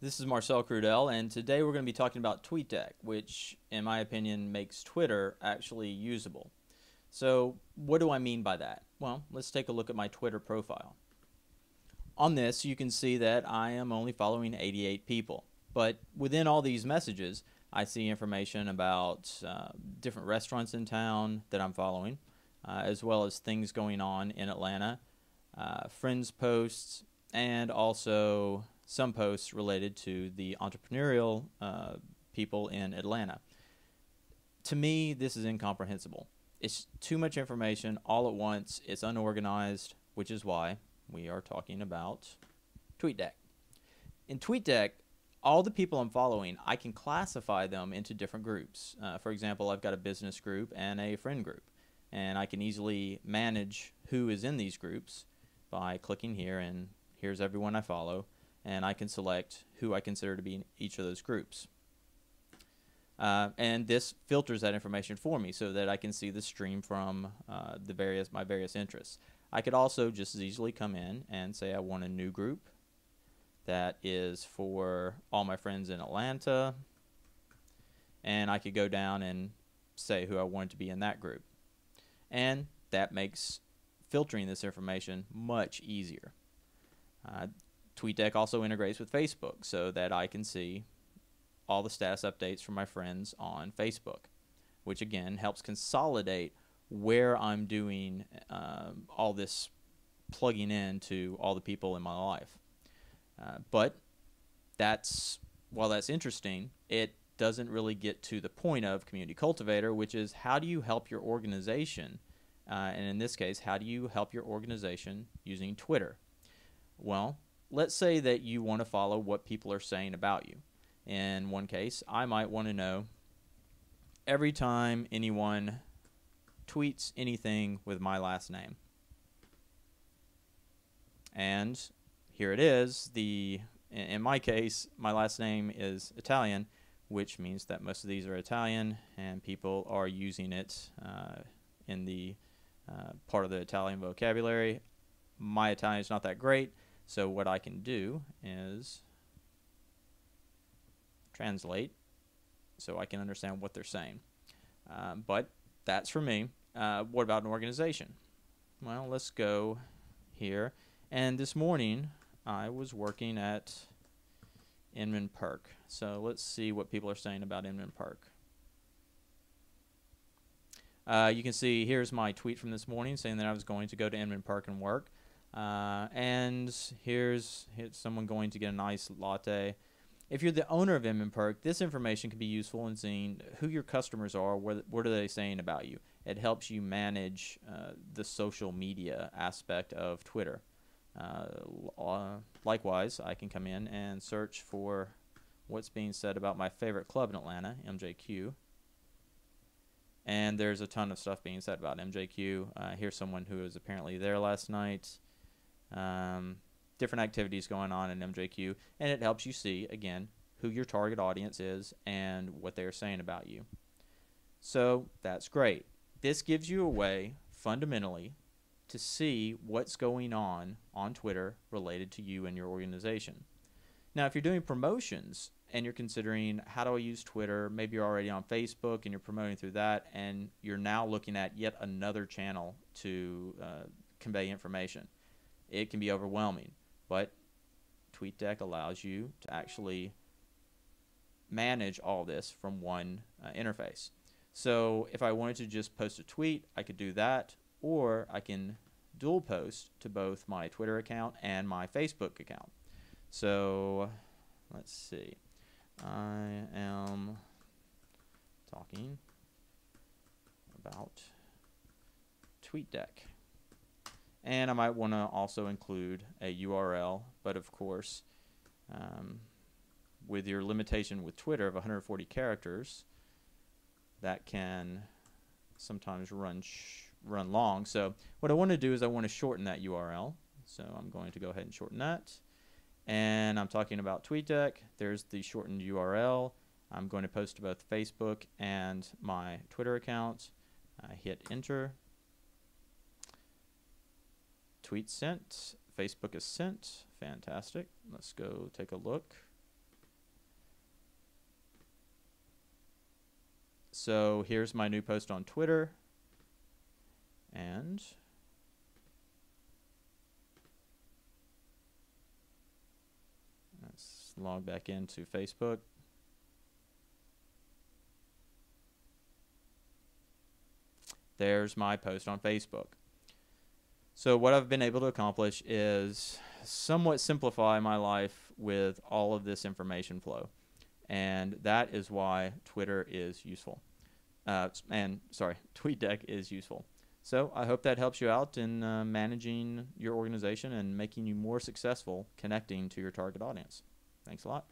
This is Marcel Crudell, and today we're going to be talking about Tweetdeck, which, in my opinion, makes Twitter actually usable. So, what do I mean by that? Well, let's take a look at my Twitter profile. On this, you can see that I am only following 88 people, but within all these messages, I see information about different restaurants in town that I'm following, as well as things going on in Atlanta, friends posts, and also some posts related to the entrepreneurial people in Atlanta. To me, this is incomprehensible. It's too much information all at once. It's unorganized, which is why we are talking about Tweetdeck. In Tweetdeck, all the people I'm following, I can classify them into different groups. For example, I've got a business group and a friend group, and I can easily manage who is in these groups by clicking here, and here's everyone I follow, and I can select who I consider to be in each of those groups. And this filters that information for me so that I can see the stream from my various interests. I could also just as easily come in and say I want a new group that is for all my friends in Atlanta, and I could go down and say who I want to be in that group. And that makes filtering this information much easier. Tweetdeck also integrates with Facebook so that I can see all the status updates from my friends on Facebook, which again helps consolidate where I'm doing all this plugging in to all the people in my life. But while that's interesting, it doesn't really get to the point of Community Cultivator, which is how do you help your organization, and in this case, how do you help your organization using Twitter? Well, let's say that you want to follow what people are saying about you. In one case, I might want to know every time anyone tweets anything with my last name. And here it is. In my case, my last name is Italian, which means that most of these are Italian, and people are using it in the part of the Italian vocabulary. My Italian is not that great, so what I can do is translate so I can understand what they're saying. But that's for me. What about an organization? Well, let's go here. And this morning, I was working at Inman Park. So let's see what people are saying about Inman Park. You can see here's my tweet from this morning saying that I was going to go to Inman Park and work. And here's someone going to get a nice latte. If you're the owner of Inman Park, this information can be useful in seeing who your customers are, what are they saying about you. It helps you manage the social media aspect of Twitter. Likewise, I can come in and search for what's being said about my favorite club in Atlanta, MJQ. And there's a ton of stuff being said about MJQ. Here's someone who was apparently there last night. Different activities going on in MJQ, and it helps you see, again, who your target audience is and what they're saying about you. So that's great. This gives you a way, fundamentally, to see what's going on Twitter related to you and your organization. Now, if you're doing promotions and you're considering how do I use Twitter, maybe you're already on Facebook and you're promoting through that, and you're now looking at yet another channel to convey information, it can be overwhelming. But Tweetdeck allows you to actually manage all this from one interface. So if I wanted to just post a tweet, I could do that, or I can dual post to both my Twitter account and my Facebook account. So let's see. I am talking about Tweetdeck. And I might want to also include a URL, but of course, with your limitation with Twitter of 140 characters, that can sometimes run long. So what I want to do is I want to shorten that URL. So I'm going to go ahead and shorten that. And I'm talking about Tweetdeck. There's the shortened URL. I'm going to post to both Facebook and my Twitter account. I hit enter. Tweet sent. Facebook is sent. Fantastic. Let's go take a look. So here's my new post on Twitter. And let's log back into Facebook. There's my post on Facebook. So what I've been able to accomplish is somewhat simplify my life with all of this information flow. And that is why Twitter is useful. Tweetdeck is useful. So I hope that helps you out in managing your organization and making you more successful connecting to your target audience. Thanks a lot.